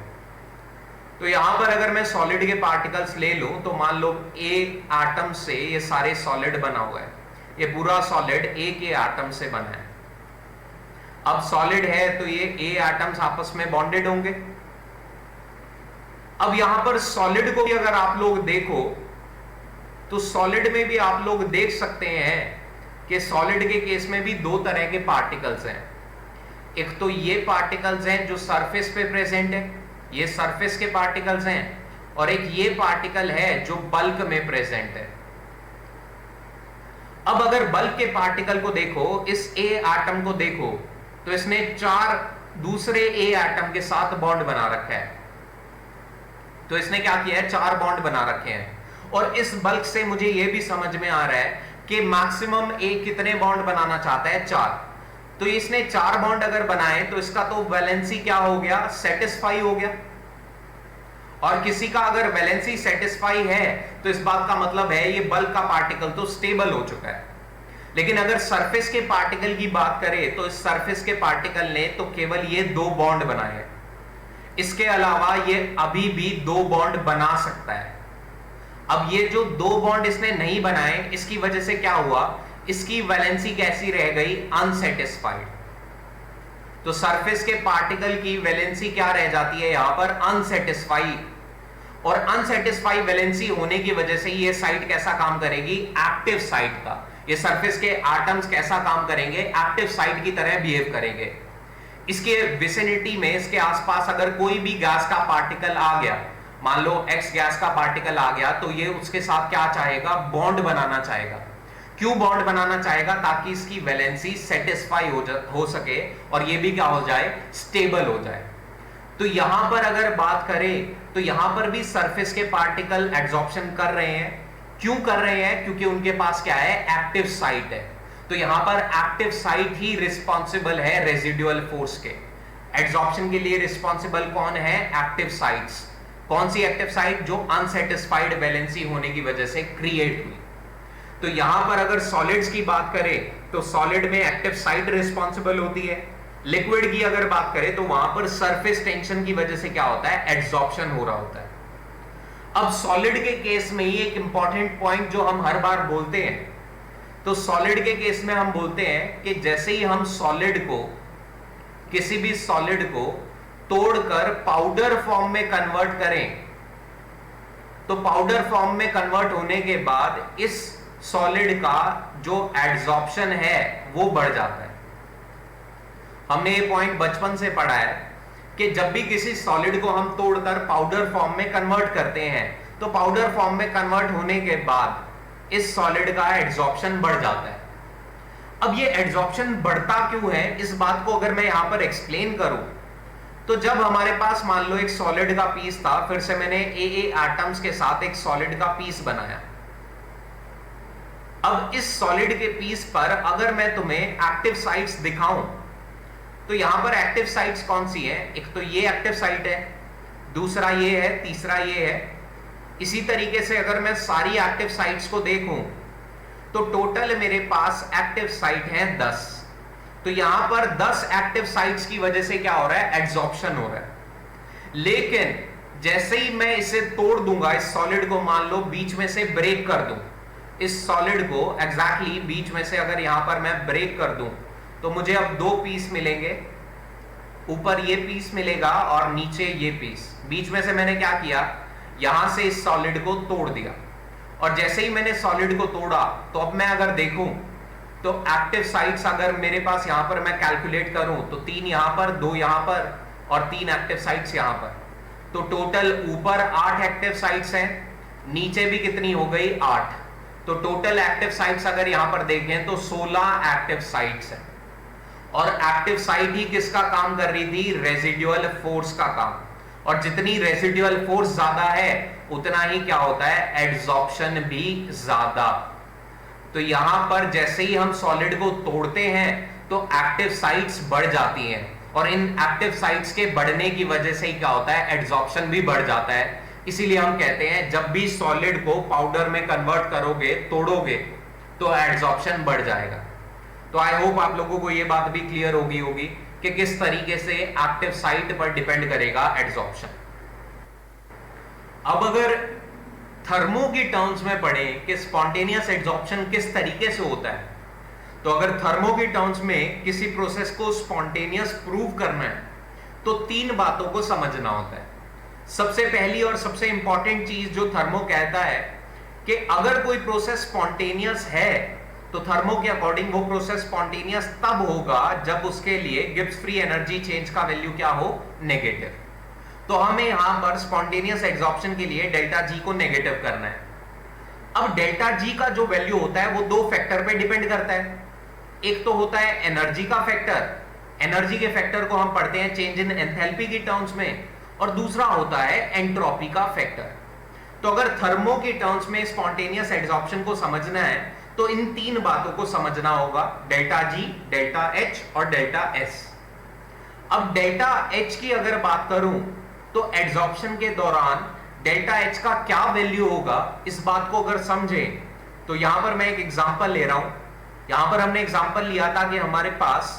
तो यहां पर अगर मैं सॉलिड के पार्टिकल्स ले लूं तो मान लो ए एटम से ये सारे सॉलिड बना हुआ है। ये पूरा सॉलिड ए के एटम से बना है। अब सॉलिड है तो ये ए एटम्स आपस में बॉन्डेड होंगे। अब यहां पर सॉलिड को भी अगर आप लोग देखो तो सॉलिड में भी आप लोग देख सकते हैं कि सॉलिड के केस में भी 2 तरह के पार्टिकल्स हैं। एक तो ये पार्टिकल्स हैं जो सरफेस पे प्रेजेंट है, ये सरफेस के पार्टिकल्स हैं, और एक ये पार्टिकल है जो बल्क में प्रेजेंट है। अब अगर बल्क के पार्टिकल को देखो, इस ए एटम को देखो, तो इसने 4 दूसरे ए एटम के साथ बॉन्ड बना रखा है। तो इसने क्या किया है? 4 बॉन्ड बना रखे हैं। और इस बल्क से मुझे यह भी समझ में आ रहा है कि मैक्सिमम ए कितने बॉन्ड बनाना चाहता है, 4। तो इसने 4 बॉन्ड अगर बनाए तो इसका तो वैलेंसी क्या हो गया, सेटिस्फाई हो गया। और किसी का अगर वैलेंसी सेटिस्फाई है तो इस बात का मतलब है ये बल्क का पार्टिकल तो स्टेबल हो चुका है। लेकिन अगर सरफेस के पार्टिकल की बात करें तो इस सरफेस के पार्टिकल ने तो केवल ये 2 बॉन्ड बनाए हैं, इसके अलावा ये अभी भी 2 बॉन्ड बना सकता है। अब ये जो 2 बॉन्ड इसने नहीं बनाए, इसकी वजह से क्या हुआ, इसकी वैलेंसी कैसी रह गई, अनसेटिस्फाइड। तो सरफेस के पार्टिकल की वैलेंसी क्या रह जाती है यहां पर, अनसेटिस्फाइड। और अनसेटिस्फाइड वैलेंसी होने की वजह से ये साइट कैसा काम करेगी, एक्टिव साइट का। ये सरफेस के एटम्स कैसा काम करेंगे, एक्टिव साइट की तरह बिहेव करेंगे। इसके विसिनिटी में, इसके आसपास अगर कोई भी गैस का पार्टिकल आ गया, मान लो X गैस का पार्टिकल आ गया, तो ये उसके साथ क्या चाहेगा, बॉन्ड बनाना चाहेगा। क्यों बॉन्ड बनाना चाहेगा, ताकि इसकी वैलेंसी सेटिस्फाई हो सके और ये भी क्या हो जाए, स्टेबल हो जाए। तो यहां पर अगर बात करें तो यहां पर भी सरफेस के पार्टिकल एड्सॉर्प्शन कर रहे हैं। क्यों कर रहे हैं, क्योंकि उनके पास क्या है, एक्टिव साइट है। तो यहां पर एक्टिव साइट ही रिस्पॉन्सिबल है रेजिडुअल फोर्स के। एड्सॉर्प्शन के लिए रिस्पॉन्सिबल कौन है, एक्टिव साइट्स। कौन सी एक्टिव साइट, जो अनसेटिस्फाइड वैलेंसी होने की वजह से क्रिएट हुई। तो यहां पर अगर सॉलिड्स की बात करें तो सॉलिड में एक्टिव साइट रिस्पॉन्सिबल होती है। लिक्विड की अगर बात करें तो वहां पर सरफेस टेंशन की वजह से क्या होता है, एड्सॉर्प्शन हो रहा होता है। अब सॉलिड के केस में ही एक इंपॉर्टेंट पॉइंट जो हम हर बार बोलते हैं, तो सॉलिड के केस में हम बोलते हैं कि जैसे ही हम सॉलिड को, किसी भी सॉलिड को तोड़कर पाउडर फॉर्म में कन्वर्ट करें, तो पाउडर फॉर्म में कन्वर्ट होने के बाद इस सॉलिड का जो एड्सॉर्प्शन है वो बढ़ जाता है। हमने ये पॉइंट बचपन से पढ़ा है कि जब भी किसी सॉलिड को हम तोड़कर पाउडर फॉर्म में कन्वर्ट करते हैं, तो पाउडर फॉर्म में कन्वर्ट होने के बाद इस सॉलिड का एड्सॉर्प्शन बढ़ जाता है। अब ये एड्सॉर्प्शन बढ़ता क्यों है, इस बात को अगर मैं यहां पर एक्सप्लेन करूं, तो जब हमारे पास मान लो एक सॉलिड का पीस था, फिर से मैंने ए एटम्स के साथ एक सॉलिड का पीस बनाया। अब इस सॉलिड के पीस पर अगर मैं तुम्हें एक्टिव साइट्स दिखाऊं, तो यहां पर एक्टिव साइट्स कौन सी है, एक तो ये एक्टिव साइट है, दूसरा ये है, तीसरा ये है। इसी तरीके से अगर मैं सारी एक्टिव साइट्स को देखूं तो टोटल मेरे पास एक्टिव साइट है 10। तो यहां पर 10 एक्टिव साइट्स की वजह से क्या हो रहा है, एड्सॉर्प्शन हो रहा है। लेकिन जैसे ही मैं इसे तोड़ दूंगा, इस सॉलिड को मान लो बीच में से ब्रेक कर दूं, इस सॉलिड को एग्जैक्टली बीच में से अगर यहां पर मैं ब्रेक कर दूं, तो मुझे अब 2 पीस मिलेंगे। ऊपर ये पीस मिलेगा और नीचे ये पीस। बीच में से मैंने क्या किया, यहां से इस सॉलिड को तोड़ दिया। और जैसे ही मैंने सॉलिड को तोड़ा, तो अब मैं अगर देखूं तो एक्टिव साइट्स अगर मेरे पास यहां पर मैं कैलकुलेट करूं तो 3 यहां पर, 2 यहां पर और 3 एक्टिव साइट्स यहां पर। तो टोटल ऊपर 8 एक्टिव साइट्स हैं, नीचे भी कितनी हो गई, 8। तो टोटल एक्टिव साइट्स अगर यहां पर देखें तो 16 एक्टिव साइट्स हैं। और एक्टिव साइट ही किसका काम कर रही थी, रेजिडुअल फोर्स का काम। और जितनी रेजिडुअल फोर्स ज्यादा है उतना ही क्या होता है, एड्सॉर्प्शन भी ज्यादा। तो यहां पर जैसे ही हम सॉलिड को तोड़ते हैं तो एक्टिव साइट्स बढ़ जाती हैं, और इन एक्टिव साइट्स के बढ़ने की वजह से ही क्या होता है, एड्सॉर्प्शन भी बढ़ जाता है। इसीलिए हम कहते हैं जब भी सॉलिड को पाउडर में कन्वर्ट करोगे, तोड़ोगे, तो एड्सॉर्प्शन बढ़ जाएगा। तो आई होप आप लोगों को यह बात भी क्लियर होगी कि किस तरीके से एक्टिव साइट पर डिपेंड करेगा एड्सॉर्प्शन। अब अगर थर्मो की टर्म्स में पढ़ें कि स्पॉन्टेनियस एड्सॉर्प्शन किस तरीके से होता है, तो अगर थर्मो की टर्म्स में किसी प्रोसेस को स्पॉन्टेनियस प्रूव करना है तो 3 बातों को समझना होता है। सबसे पहली और सबसे इंपॉर्टेंट चीज जो थर्मो कहता है कि अगर कोई प्रोसेस स्पॉन्टेनियस है तो थर्मो के अकॉर्डिंग वो प्रोसेस स्पॉन्टेनियस तब होगा जब उसके लिए गिब्स फ्री एनर्जी चेंज का वैल्यू क्या हो, नेगेटिव। तो हमें यहां पर स्पॉन्टेनियस एड्सॉर्प्शन के लिए डेल्टा जी को नेगेटिव करना है। अब डेल्टा जी का जो वैल्यू होता है वो 2 फैक्टर पे डिपेंड करता है। एक तो होता है एनर्जी का फैक्टर, एनर्जी के फैक्टर को हम पढ़ते हैं चेंज इन एंथैल्पी की टर्म्स में, और दूसरा होता है एंट्रोपी का फैक्टर। तो अगर थर्मो की टर्म्स में स्पॉन्टेनियस एड्सॉर्प्शन को समझना है तो इन तीन बातों को समझना होगा, डेल्टा जी, डेल्टा एच और डेल्टा एस। अब डेल्टा एच की अगर बात करूं तो एड्सॉर्प्शन के दौरान डेल्टा एच का क्या वैल्यू होगा, इस बात को अगर समझें तो यहां पर मैं एक एग्जांपल ले रहा हूं। यहां पर हमने एग्जांपल लिया था कि हमारे पास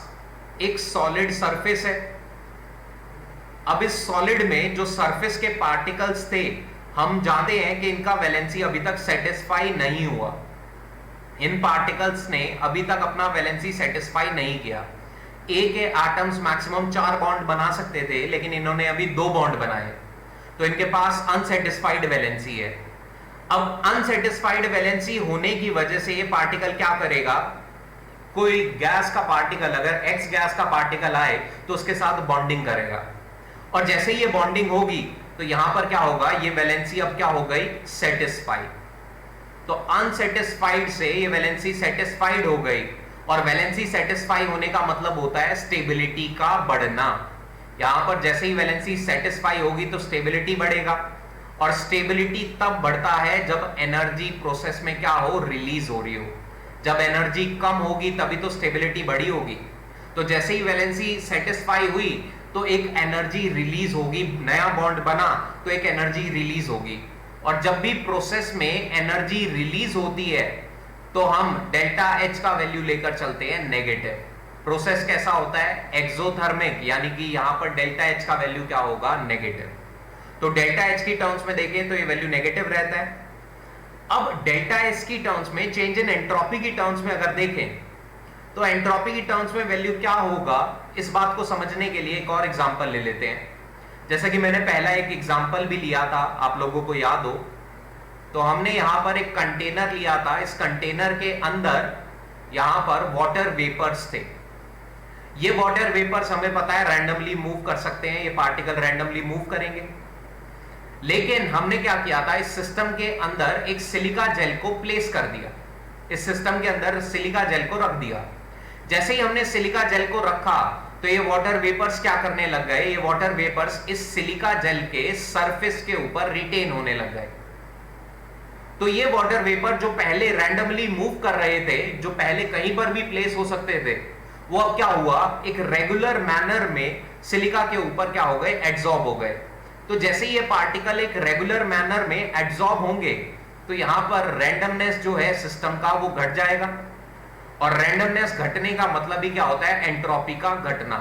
एक सॉलिड सरफेस है। अब इस सॉलिड में जो सरफेस के पार्टिकल्स थे, हम जानते हैं कि इनका वैलेंसी अभी तक सेटिस्फाई नहीं हुआ। इन पार्टिकल्स ने अभी तक अपना वैलेंसी सेटिस्फाई नहीं किया। ए के एटम्स मैक्सिमम 4 बॉन्ड बना सकते थे, लेकिन इन्होंने अभी 2 बॉन्ड बनाए, तो इनके पास अनसेटिस्फाइड वैलेंसी है। अब अनसेटिस्फाइड वैलेंसी होने की वजह से ये पार्टिकल क्या करेगा, कोई गैस का पार्टिकल, अगर एक्स गैस का पार्टिकल आए तो उसके साथ बॉन्डिंग करेगा, और जैसे ही ये बॉन्डिंग होगी तो यहां पर क्या होगा, ये वैलेंसी अब क्या हो गई, सेटिस्फाइड। तो अनसेटिस्फाइड से ये वैलेंसी सेटिस्फाइड हो गई, और वैलेंसी सेटिस्फाई होने का मतलब होता है स्टेबिलिटी का बढ़ना। यहां पर जैसे ही वैलेंसी सेटिस्फाई होगी तो स्टेबिलिटी बढ़ेगा, और स्टेबिलिटी तब बढ़ता है जब एनर्जी प्रोसेस में क्या हो, रिलीज हो रही हो। जब एनर्जी कम होगी तभी तो स्टेबिलिटी बढ़ी होगी। तो जैसे ही वैलेंसी सेटिस्फाई हुई तो एक एनर्जी रिलीज होगी, नया बॉन्ड बना तो एक एनर्जी रिलीज होगी, और जब भी प्रोसेस में एनर्जी रिलीज होती है तो हम डेल्टा एच का वैल्यू लेकर चलते हैं नेगेटिव। प्रोसेस कैसा होता है, एक्सोथर्मिक, यानी कि यहां पर डेल्टा एच का वैल्यू क्या होगा, नेगेटिव। तो डेल्टा एच की टर्म्स में देखें तो ये वैल्यू नेगेटिव रहता है। अब डेल्टा एस की टर्म्स में, चेंज इन एंट्रोपी की टर्म्स में अगर देखें तो एंट्रोपी की टर्म्स में वैल्यू क्या होगा, इस बात को समझने के लिए एक और एग्जांपल ले लेते हैं। जैसा कि मैंने पहला एक एग्जांपल भी लिया था, आप लोगों को याद हो, तो हमने यहां पर एक कंटेनर लिया था। इस कंटेनर के अंदर यहां पर वाटर वेपर्स थे। ये वाटर वेपर्स हमें पता है रैंडमली मूव कर सकते हैं, ये पार्टिकल रैंडमली मूव करेंगे। लेकिन हमने क्या किया था, इस सिस्टम के अंदर एक सिलिका जेल को प्लेस कर दिया। इस सिस्टम के अंदर सिलिका जेल को रख दिया। जैसे ही हमने सिलिका जेल को रखा तो ये वाटर वेपर्स क्या करने लग गए, ये वाटर वेपर्स इस सिलिका जेल के सरफेस के ऊपर रिटेन होने लग गए। तो ये वाटर वेपर जो पहले रैंडमली मूव कर रहे थे, जो पहले कहीं पर भी प्लेस हो सकते थे, वो अब क्या हुआ, एक रेगुलर मैनर में सिलिका के ऊपर क्या हो गए, एड्सॉर्ब हो गए। तो जैसे ये पार्टिकल एक रेगुलर मैनर में एड्सॉर्ब होंगे तो यहां पर रैंडमनेस जो है सिस्टम का वो घट जाएगा, और रैंडमनेस घटने का मतलब ही क्या होता है, एंट्रोपी का घटना।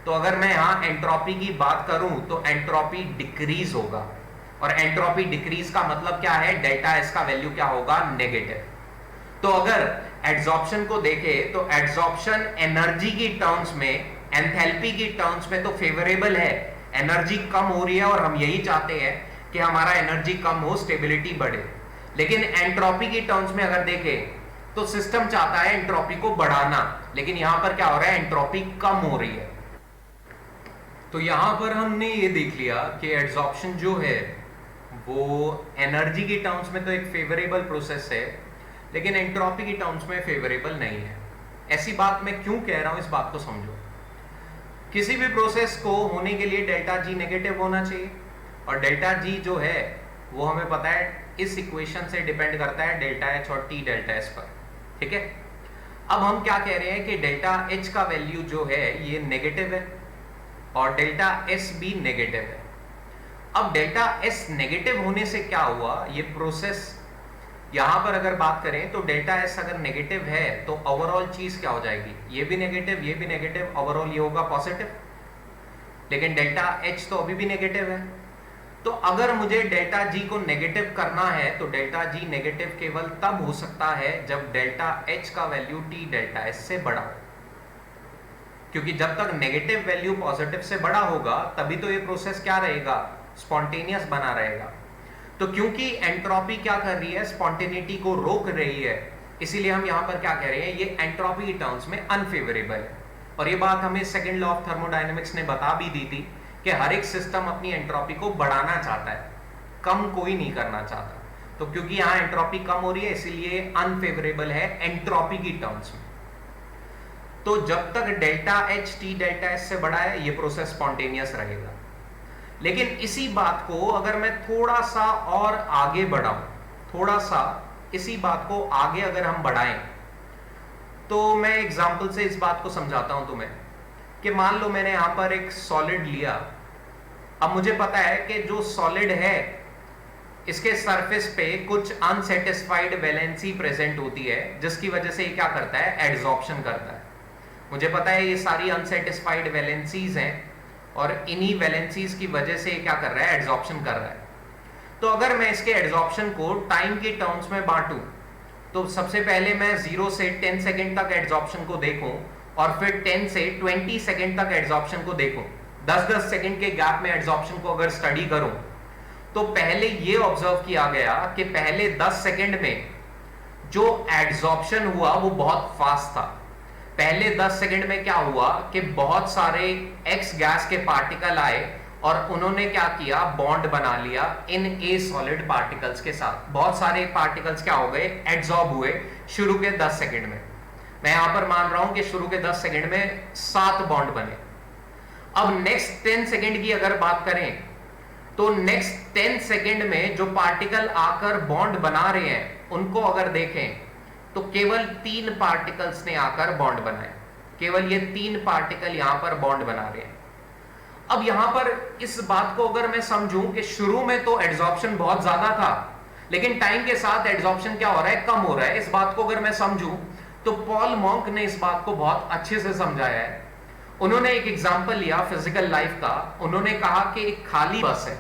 तो अगर मैं यहां एंट्रोपी की बात करूं तो एंट्रोपी डिक्रीज होगा, और एंट्रोपी डिक्रीज का मतलब क्या है, डेल्टा एस का वैल्यू क्या होगा, नेगेटिव। तो अगर एड्सॉर्प्शन को देखें तो एड्सॉर्प्शन एनर्जी की टर्म्स में, एंथैल्पी की टर्म्स में तो फेवरेबल है, एनर्जी कम हो रही है और हम यही चाहते हैं कि हमारा एनर्जी कम हो, स्टेबिलिटी बढ़े। लेकिन एंट्रोपी की टर्म्स में अगर देखें तो सिस्टम चाहता है एंट्रोपी को बढ़ाना, लेकिन यहां पर क्या हो रहा है, एंट्रोपी कम हो रही है। तो यहां पर हमने ये देख लिया कि एड्सॉर्प्शन जो है वो एनर्जी की टर्म्स में तो एक फेवरेबल प्रोसेस है, लेकिन एंट्रोपी की टर्म्स में फेवरेबल नहीं है। ऐसी बात मैं क्यों कह रहा हूं, इस बात को समझो। किसी भी प्रोसेस को होने के लिए डेल्टा जी नेगेटिव होना चाहिए, और डेल्टा जी जो है वो हमें पता है इस इक्वेशन से डिपेंड करता है डेल्टा एच और टी डेल्टा एस पर, ठीक है। अब हम क्या कह रहे हैं कि डेल्टा एच का वैल्यू जो है ये नेगेटिव है, और डेल्टा एस भी नेगेटिव है। अब डेल्टा एस नेगेटिव होने से क्या हुआ, ये प्रोसेस यहां पर अगर बात करें तो डेल्टा एस अगर नेगेटिव है तो ओवरऑल चीज क्या हो जाएगी, ये भी नेगेटिव, ये भी नेगेटिव, ओवरऑल ये होगा पॉजिटिव। लेकिन डेल्टा एच तो अभी भी नेगेटिव है। तो अगर मुझे डेल्टा जी को नेगेटिव करना है तो डेल्टा जी नेगेटिव केवल तब हो सकता है जब डेल्टा एच का वैल्यू टी डेल्टा एस से बड़ा हो, क्योंकि जब तक नेगेटिव वैल्यू पॉजिटिव से बड़ा होगा तभी तो ये प्रोसेस क्या रहेगा, स्पॉन्टेनियस बना रहेगा। तो क्योंकि एंट्रोपी क्या कर रही है, स्पॉन्टेनिटी को रोक रही है, इसीलिए हम यहां पर क्या कह रहे हैं, ये एंट्रोपी की टर्म्स में अनफेवरेबल है। और ये बात हमें सेकंड लॉ ऑफ थर्मोडायनेमिक्स ने बता भी दी थी कि हर एक सिस्टम अपनी एंट्रोपी को बढ़ाना चाहता है, कम कोई नहीं करना चाहता। तो क्योंकि यहां एंट्रोपी कम हो रही है इसलिए अनफेवरेबल है एंट्रोपी की टर्म्स में। तो जब तक delta H T delta S से बड़ा है ये प्रोसेस स्पॉन्टेनियस रहेगा। लेकिन इसी बात को अगर मैं थोड़ा सा और आगे बढ़ाऊं, थोड़ा सा इसी बात को आगे अगर हम बढ़ाएं तो मैं एग्जाम्पल से इस बात को समझाता हूं तुम्हें कि मान लो मैंने यहां पर एक सॉलिड लिया। अब मुझे पता है कि जो सॉलिड है इसके सरफेस पे कुछ अनसेटिस्फाइड वैलेंसी प्रेजेंट होती है, जिसकी वजह से ये क्या करता है, एड्सॉर्प्शन करता है। मुझे पता है ये सारी अनसेटिस्फाइड वैलेंसीज हैं और इन्हीं वैलेंसीज की वजह से ये क्या कर रहा है, एड्सॉर्प्शन कर रहा है। तो अगर मैं इसके एड्सॉर्प्शन को टाइम की टर्म्स में बांटूं तो सबसे पहले मैं 0 से 10 सेकेंड तक एड्सॉर्प्शन को देखूं और फिर 10 से 20 सेकेंड तक एड्सॉर्प्शन को देखूं, 10-10 सेकेंड के गैप में एड्सॉर्प्शन को अगर स्टडी करूं तो पहले ये ऑब्जर्व किया गया कि पहले 10 सेकेंड में जो एड्सॉर्प्शन हुआ वो बहुत फास्ट था। पहले 10 सेकेंड में क्या हुआ कि बहुत सारे एक्स गैस के पार्टिकल आए और उन्होंने क्या किया, बॉन्ड बना लिया इन ए सॉलिड पार्टिकल्स के साथ। बहुत सारे पार्टिकल्स क्या हो गए, एड्सॉर्ब हुए शुरू के 10 सेकेंड में। मैं यहां पर मान रहा हूं कि शुरू के 10 सेकेंड में 7 बॉन्ड बने। अब नेक्स्ट 10 सेकेंड की अगर बात करें तो नेक्स्ट 10 सेकेंड में जो पार्टिकल आकर बॉन्ड बना रहे हैं उनको अगर देखें तो केवल 3 पार्टिकल्स ने आकर बॉन्ड बनाए, केवल ये 3 पार्टिकल यहां पर बॉन्ड बना रहे हैं। अब यहां पर इस बात को अगर मैं समझूं कि शुरू में तो एड्सॉर्प्शन बहुत ज्यादा था लेकिन टाइम के साथ एड्सॉर्प्शन क्या हो रहा है, कम हो रहा है, इस बात को अगर मैं समझूं तो पॉल मॉन्क ने इस बात को बहुत अच्छे से समझाया है। उन्होंने एक एग्जांपल लिया फिजिकल लाइफ का। उन्होंने कहा कि एक खाली बस है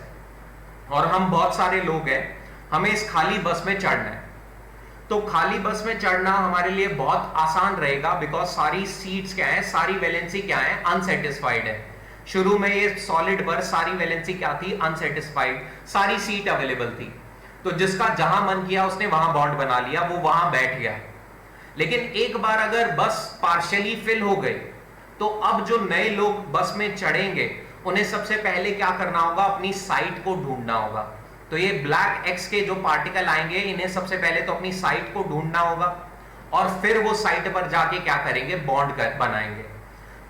और हम बहुत सारे लोग हैं, हमें इस खाली बस में चढ़ना है। तो खाली बस में चढ़ना हमारे लिए बहुत आसान रहेगा बिकॉज सारी सीट्स क्या है, सारी वैलेंसी क्या है, अनसेटिस्फाइड है। शुरू में ये सॉलिड बस सारी वैलेंसी क्या थी, अनसेटिस्फाइड, सारी सीट अवेलेबल थी। तो जिसका जहां मन किया उसने वहां बॉन्ड बना लिया, वो वहां बैठ गया। लेकिन एक बार अगर बस पार्शियली फिल हो गई तो अब जो नए लोग बस में चढ़ेंगे उन्हें सबसे पहले क्या करना होगा, अपनी साइट को ढूंढना होगा। तो ये ब्लैक एक्स के जो पार्टिकल आएंगे इन्हें सबसे पहले तो अपनी साइट को ढूंढना होगा और फिर वो साइट पर जाके क्या करेंगे, बॉन्ड बनाएंगे।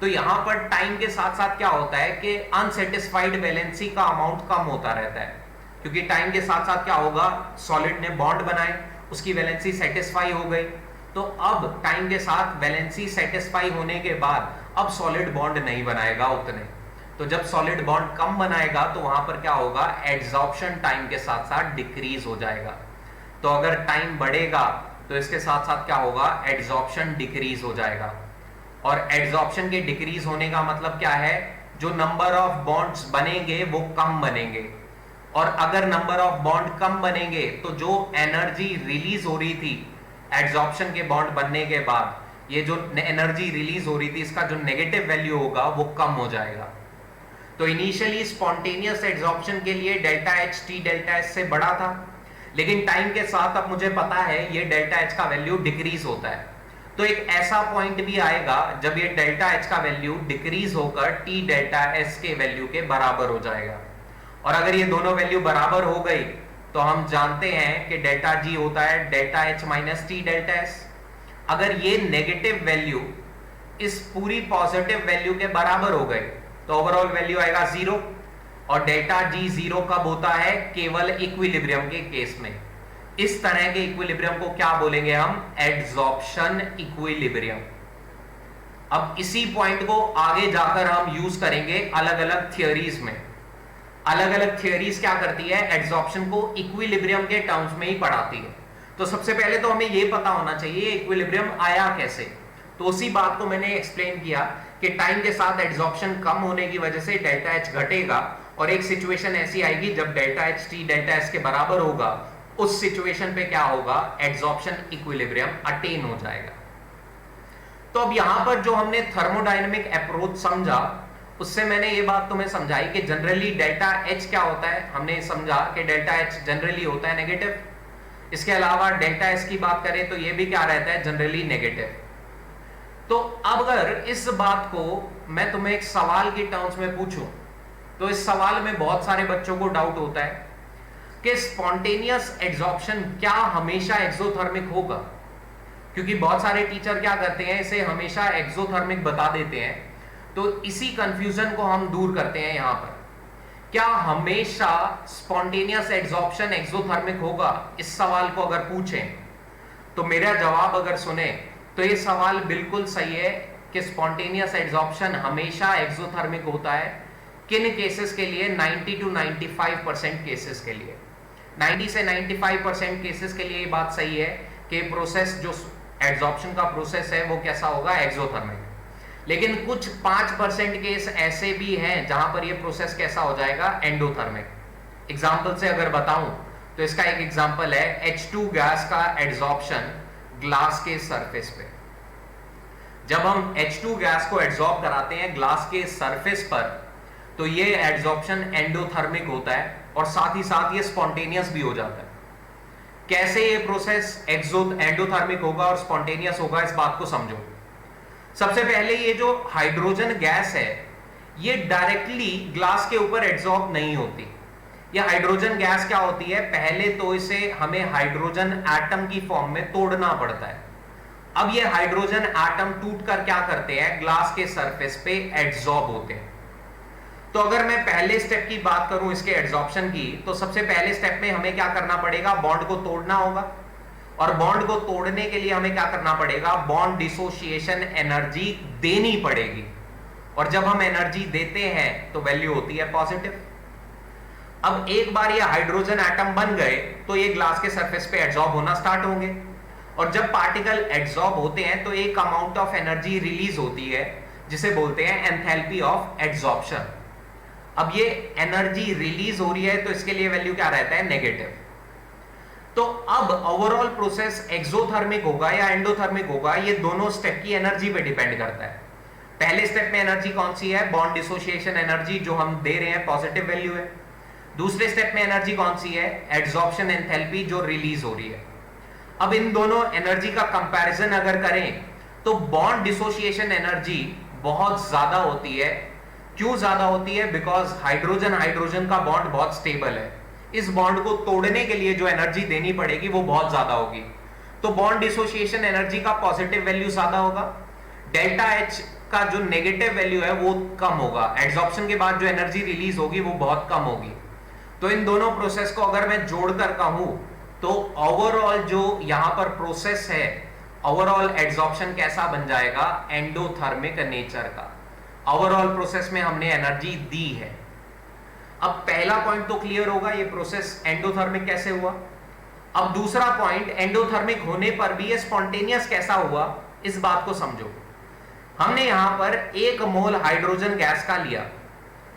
तो यहां पर टाइम के साथ साथ क्या होता है कि अनसेटिस्फाइड वैलेंसी का अमाउंट कम होता रहता है, क्योंकि टाइम के साथ साथ क्या होगा, सॉलिड ने बॉन्ड बनाए, उसकी वैलेंसी सेटिस्फाई हो गई। तो अब टाइम के साथ वैलेंसी सेटिस्फाई होने के बाद अब सॉलिड बॉन्ड नहीं बनाएगा उतने। तो जब सॉलिड बॉन्ड कम बनाएगा तो वहां पर क्या होगा, एड्सॉर्प्शन टाइम के साथ साथ डिक्रीज हो जाएगा। तो अगर टाइम बढ़ेगा तो इसके साथ साथ क्या होगा, एड्सॉर्प्शन डिक्रीज हो जाएगा। और एड्सॉर्प्शन के डिक्रीज होने का मतलब क्या है, जो नंबर ऑफ बॉन्ड्स बनेंगे वो कम बनेंगे। और अगर नंबर ऑफ बॉन्ड कम बनेंगे तो जो एनर्जी रिलीज हो रही थी एड्सॉर्प्शन के बॉन्ड बनने के बाद, ये जो एनर्जी रिलीज हो रही थी इसका जो नेगेटिव वैल्यू होगा वो कम हो जाएगा। तो इनिशियली स्पॉन्टेनियस एड्सॉर्प्शन के लिए delta H T delta S से बड़ा था, लेकिन टाइम के साथ अब मुझे पता है ये डेल्टा एच का वैल्यू डिक्रीज होता है। तो एक ऐसा पॉइंट भी आएगा जब ये डेल्टा एच का वैल्यू डिक्रीज होकर टी डेल्टा एस के वैल्यू के बराबर हो जाएगा। और अगर ये दोनों वैल्यू बराबर हो गई तो हम जानते हैं कि डेल्टा जी होता है delta H minus T delta S. अगर ये नेगेटिव वैल्यू इस पूरी पॉजिटिव वैल्यू के बराबर हो गए तो ओवरऑल वैल्यू आएगा 0। और डेल्टा जी 0 कब होता है, केवल इक्विलिब्रियम के केस में। इस तरह के इक्विलिब्रियम को क्या बोलेंगे हम, एड्सॉर्प्शन इक्विलिब्रियम। अब इसी पॉइंट को आगे जाकर हम यूज करेंगे अलग अलग थियोरीज में। अलग अलग थियोरीज क्या करती है, एड्सॉर्प्शन को इक्विलिब्रियम के टर्म्स में ही पढ़ाती है। तो सबसे पहले तो हमें यह पता होना चाहिए इक्विलिब्रियम आया कैसे। तो उसी बात को मैंने एक्सप्लेन किया कि टाइम के साथ एड्सॉर्प्शन कम होने की वजह से डेल्टा एच घटेगा और एक सिचुएशन ऐसी आएगी जब delta H T delta S के बराबर होगा। उस सिचुएशन पे क्या होगा, एड्सॉर्प्शन इक्विलिब्रियम अटेन हो जाएगा। तो अब यहां पर जो हमने थर्मोडायनेमिक अप्रोच समझा उससे मैंने ये बात तुम्हें समझाई कि जनरली डेल्टा एच क्या होता है। हमने समझा कि डेल्टा एच जनरली होता है नेगेटिव। इसके अलावा डेल्टा एस की बात करें तो ये भी क्या रहता है, जनरली नेगेटिव। तो अब अगर इस बात को मैं तुम्हें एक सवाल की टर्म्स में पूछूं तो इस सवाल में बहुत सारे बच्चों को डाउट होता है कि स्पॉन्टेनियस एड्सॉर्प्शन क्या हमेशा एक्सोथर्मिक होगा, क्योंकि बहुत सारे टीचर क्या करते हैं, इसे हमेशा एक्सोथर्मिक बता देते हैं। तो इसी कंफ्यूजन को हम दूर करते हैं यहां पर। क्या हमेशा स्पॉन्टेनियस एड्सॉर्प्शन एक्सोथर्मिक होगा, इस सवाल को अगर पूछें तो मेरा जवाब अगर सुने तो ये सवाल बिल्कुल सही है कि स्पॉन्टेनियस एड्सॉर्प्शन हमेशा एक्सोथर्मिक होता है। किन केसेस के लिए? 90 to 95% केसेस के लिए। 90 से 95% केसेस के लिए ये बात सही है कि प्रोसेस जो एड्सॉर्प्शन का प्रोसेस है वो कैसा होगा? एक्सोथर्मिक। लेकिन कुछ 5% केस ऐसे भी हैं जहां पर ये प्रोसेस कैसा हो जाएगा? एंडोथर्मिक। एग्जाम्पल से अगर बताऊं तो इसका एक एग्जाम्पल है H2 गैस का एड्सॉर्प्शन ग्लास के सरफेस पे। जब हम H2 गैस को एड्सॉर्ब कराते हैं ग्लास के सरफेस पर तो ये एड्सॉर्प्शन एंडोथर्मिक होता है और साथ ही साथ ये स्पॉन्टेनियस भी हो जाता है। कैसे ये प्रोसेस एंडोथर्मिक होगा और स्पॉन्टेनियस होगा, इस बात को समझो। सबसे पहले ये जो हाइड्रोजन गैस है ये डायरेक्टली ग्लास के ऊपर एड्सॉर्ब नहीं होती। ये हाइड्रोजन गैस क्या होती है? पहले तो इसे हमें हाइड्रोजन एटम की फॉर्म में तोड़ना पड़ता है। अब ये हाइड्रोजन एटम टूटकर क्या करते हैं? ग्लास के सरफेस पे एड्सॉर्ब होते हैं। तो अगर मैं पहले स्टेप की बात करूं इसके एड्सॉर्प्शन की, तो सबसे पहले स्टेप में हमें क्या करना पड़ेगा? बॉन्ड को तोड़ना होगा। और बॉन्ड को तोड़ने के लिए हमें क्या करना पड़ेगा? बॉन्ड डिसोसिएशन एनर्जी देनी पड़ेगी। और जब हम एनर्जी देते हैं तो वैल्यू होती है पॉजिटिव। अब एक बार ये हाइड्रोजन एटम बन गए तो ये ग्लास के सरफेस पे एड्सॉर्ब होना स्टार्ट होंगे। और जब पार्टिकल एड्सॉर्ब होते हैं तो एक अमाउंट ऑफ एनर्जी रिलीज होती है जिसे बोलते हैं एंथैल्पी ऑफ एड्सॉर्प्शन। अब ये एनर्जी रिलीज हो रही है तो इसके लिए वैल्यू क्या रहता है? नेगेटिव। तो अब ओवरऑल प्रोसेस एक्सोथर्मिक होगा या एंडोथर्मिक होगा, ये दोनों स्टेप की एनर्जी पे डिपेंड करता है। पहले स्टेप में एनर्जी कौन सी है? बॉन्ड डिसोसिएशन एनर्जी जो हम दे रहे हैं पॉजिटिव वैल्यू है। दूसरे स्टेप में एनर्जी कौन सी है? एड्सॉर्प्शन एंथैल्पी जो रिलीज हो रही है। अब इन दोनों एनर्जी का कंपैरिजन अगर करें तो बॉन्ड डिसोसिएशन एनर्जी बहुत ज्यादा होती है। क्यों ज्यादा होती है? बिकॉज हाइड्रोजन हाइड्रोजन का बॉन्ड बहुत स्टेबल है। इस बॉन्ड को तोड़ने के लिए जो एनर्जी देनी पड़ेगी वो बहुत ज्यादा होगी। तो बॉन्ड डिसोसिएशन एनर्जी का पॉजिटिव वैल्यू ज्यादा होगा, डेल्टा एच का जो नेगेटिव वैल्यू है वो कम होगा। एड्सॉर्प्शन के बाद जो एनर्जी रिलीज होगी वो बहुत कम होगी। तो इन दोनों प्रोसेस को अगर मैं जोड़कर कहूं तो ओवरऑल जो यहां पर प्रोसेस है, ओवरऑल एड्सॉर्प्शन कैसा बन जाएगा? एंडोथर्मिक नेचर का। ओवरऑल प्रोसेस में हमने एनर्जी दी है। अब पहला पॉइंट तो क्लियर होगा, ये प्रोसेस एंडोथर्मिक कैसे हुआ। अब दूसरा पॉइंट, एंडोथर्मिक होने पर भी ये स्पॉन्टेनियस कैसा हुआ, इस बात को समझो। हमने यहां पर 1 मोल हाइड्रोजन गैस का लिया,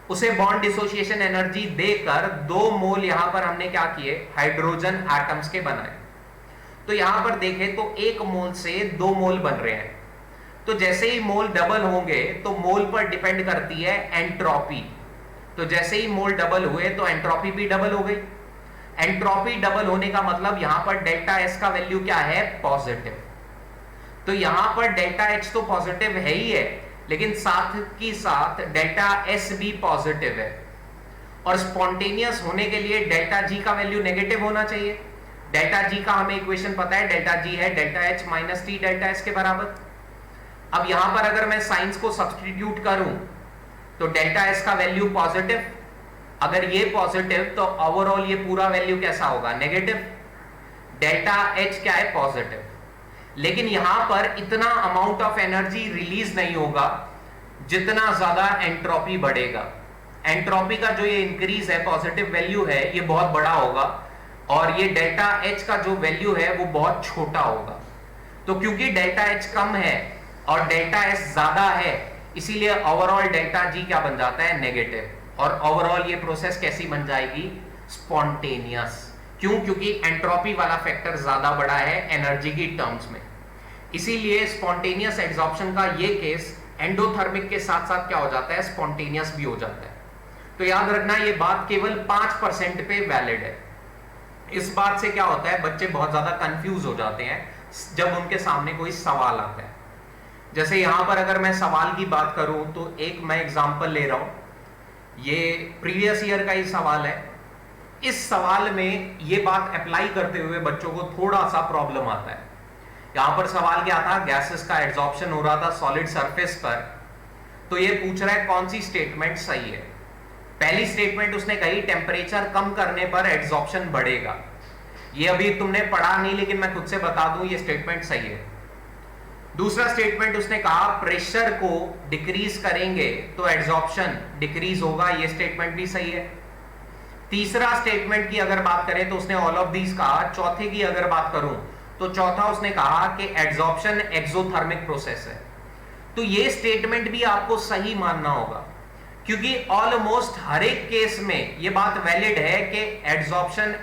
उसे बॉन्ड डिसोसिएशन एनर्जी देकर 2 मोल यहां पर हमने क्या किए? हाइड्रोजन एटम्स के बनाए। तो यहां पर देखें तो 1 मोल से 2 मोल बन रहे हैं। तो जैसे ही मोल डबल होंगे तो मोल पर डिपेंड करती है एंट्रोपी। तो जैसे ही मोल डबल हुए तो एंट्रोपी भी डबल हो गई। एंट्रोपी डबल होने का मतलब यहां पर डेल्टा एस का वैल्यू क्या है? पॉजिटिव। तो यहां पर डेल्टा एच तो पॉजिटिव है ही है, लेकिन साथ की साथ डेल्टा एस भी पॉजिटिव है। और स्पॉन्टेनियस होने के लिए डेल्टा जी का वैल्यू नेगेटिव होना चाहिए। डेल्टा जी का हमें इक्वेशन पता है, डेल्टा जी है delta H minus T delta S के बराबर। अब यहां पर अगर मैं साइंस को सब्स्टिट्यूट करूं तो डेल्टा एस का वैल्यू पॉजिटिव, अगर ये पॉजिटिव तो ओवरऑल ये पूरा वैल्यू कैसा होगा? नेगेटिव। डेल्टा एच क्या है? पॉजिटिव। लेकिन यहां पर इतना अमाउंट ऑफ एनर्जी रिलीज नहीं होगा जितना ज्यादा एंट्रोपी बढ़ेगा। एंट्रोपी का जो ये इंक्रीज है, पॉजिटिव वैल्यू है, ये बहुत बड़ा होगा और ये डेल्टा एच का जो वैल्यू है वो बहुत छोटा होगा। तो क्योंकि डेल्टा एच कम है और डेल्टा एस ज्यादा है, इसीलिए ओवरऑल डेल्टा जी क्या बन जाता है? नेगेटिव। और ओवरऑल ये प्रोसेस कैसी बन जाएगी? स्पॉन्टेनियस। क्यों? क्योंकि एंट्रोपी वाला फैक्टर ज्यादा बड़ा है एनर्जी की टर्म्स में। इसीलिए स्पॉन्टेनियस एड्सॉर्प्शन का ये केस एंडोथर्मिक के साथ साथ क्या हो जाता है? स्पॉन्टेनियस भी हो जाता है। तो याद रखना ये बात केवल 5% पे वैलिड है। इस बात से क्या होता है, बच्चे बहुत ज्यादा कंफ्यूज हो जाते हैं जब उनके सामने कोई सवाल आता है। जैसे यहां पर अगर मैं सवाल की बात करूं तो एक मैं एग्जांपल ले रहा हूं, ये प्रीवियस ईयर का ही सवाल है। इस सवाल में ये बात अप्लाई करते हुए बच्चों को थोड़ा सा प्रॉब्लम आता है। यहां पर सवाल क्या था? गैसेस का एड्सॉर्प्शन हो रहा था सॉलिड सरफेस पर। तो ये पूछ रहा है कौन सी स्टेटमेंट सही है। पहली स्टेटमेंट उसने कही टेम्परेचर कम करने पर एड्सॉर्प्शन बढ़ेगा। ये अभी तुमने पढ़ा नहीं, लेकिन मैं खुद से बता दूं ये स्टेटमेंट सही है। दूसरा स्टेटमेंट उसने कहा प्रेशर को डिक्रीज करेंगे तो एड्सॉर्प्शन डिक्रीज होगा, ये स्टेटमेंट भी सही है। तीसरा स्टेटमेंट की अगर बात करें तो उसने ऑल ऑफ दीज कहा। चौथे की अगर बात करूं तो चौथा उसने कहा कि एड्सॉर्प्शन एक्सोथर्मिक प्रोसेस है। तो ये स्टेटमेंट भी आपको सही मानना होगा, क्योंकि ऑलमोस्ट हर एक केस में ये बात वैलिड है कि एड्सॉर्प्शन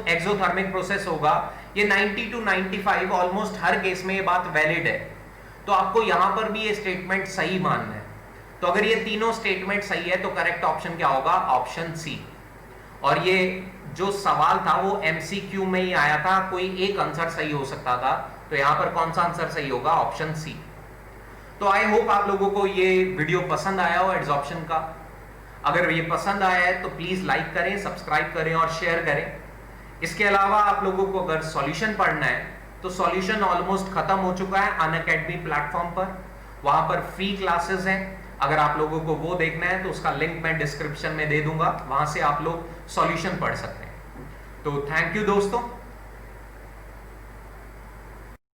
एक्सोथर्मिक प्रोसेस होगा। ये 90 to 95 ऑलमोस्ट हर केस में ये बात वैलिड है। तो आपको यहां पर भी ये स्टेटमेंट सही मानना है। तो अगर ये तीनों स्टेटमेंट सही है तो करेक्ट ऑप्शन क्या होगा? Option C. और ये जो सवाल था वो एमसीक्यू में ही आया था, कोई एक आंसर सही हो सकता था, तो यहां पर कौन सा आंसर सही होगा? Option C. तो आई होप आप लोगों को ये वीडियो पसंद आया हो एड्सॉर्प्शन का। अगर ये पसंद आया है तो प्लीज लाइक करें, सब्सक्राइब करें और शेयर करें। इसके अलावा आप लोगों को अगर सॉल्यूशन पढ़ना है तो सॉल्यूशन ऑलमोस्ट खत्म हो चुका है अनअकैडमी प्लेटफॉर्म पर। वहां पर फ्री क्लासेस हैं, अगर आप लोगों को वो देखना है तो उसका लिंक मैं डिस्क्रिप्शन में दे दूंगा, वहां से आप लोग सॉल्यूशन पढ़ सकते हैं। तो थैंक यू दोस्तों।